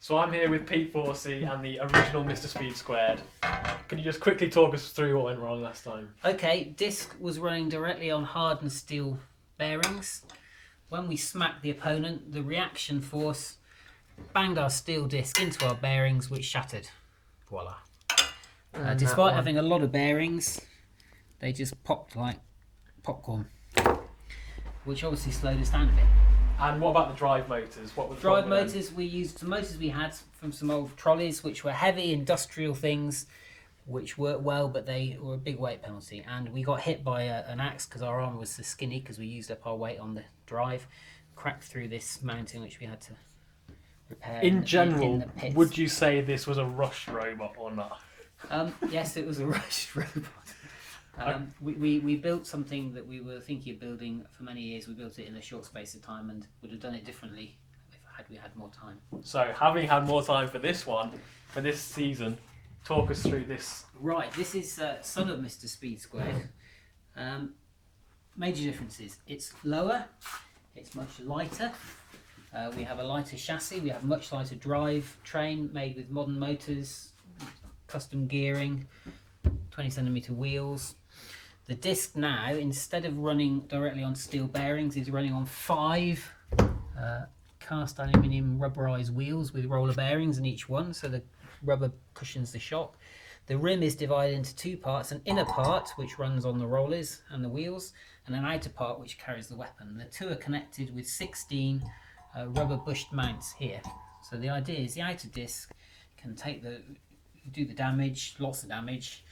So I'm here with Pete Forsey and the original Mr. Speed Squared. Can you just quickly talk us through what went wrong last time? Okay, disc was running directly on hardened steel bearings. When we smacked the opponent, the reaction force banged our steel disc into our bearings, which shattered. Voila. Despite having a lot of bearings, they just popped like popcorn, which obviously slowed us down a bit. And what about the drive motors? What was the Drive problem with them? motors, we used the motors we had from some old trolleys, which were heavy industrial things, which worked well, but they were a big weight penalty. And we got hit by an axe because our arm was so skinny because we used up our weight on the drive, cracked through this mounting, which we had to repair. In general, the pits. would you say this was a rushed robot or not? Yes, it was a rushed robot. We built something that we were thinking of building for many years. We built it in a short space of time and would have done it differently if we had more time. So, having had more time for this one, for this season, talk us through this. Right, this is son of Mr. Speed Squared. Major differences. It's lower, it's much lighter. We have a lighter chassis, we have much lighter drive train made with modern motors, custom gearing, 20cm wheels. The disc now, instead of running directly on steel bearings, is running on 5 cast aluminium rubberized wheels with roller bearings in each one, so the rubber cushions the shock. The rim is divided into 2 parts, an inner part which runs on the rollers and the wheels, and an outer part which carries the weapon. The two are connected with 16 rubber bushed mounts here. So the idea is the outer disc can do the damage, lots of damage.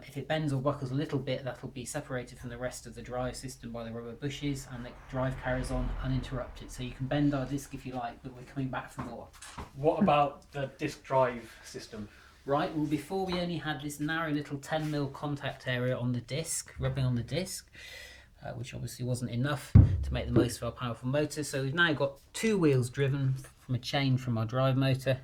If it bends or buckles a little bit, that'll be separated from the rest of the drive system by the rubber bushes, and the drive carries on uninterrupted. So you can bend our disc if you like, but we're coming back for more. What about the disc drive system? Right, well, before we only had this narrow little 10mm contact area on the disc, rubbing on the disc, which obviously wasn't enough to make the most of our powerful motor. So we've now got 2 wheels driven from a chain from our drive motor,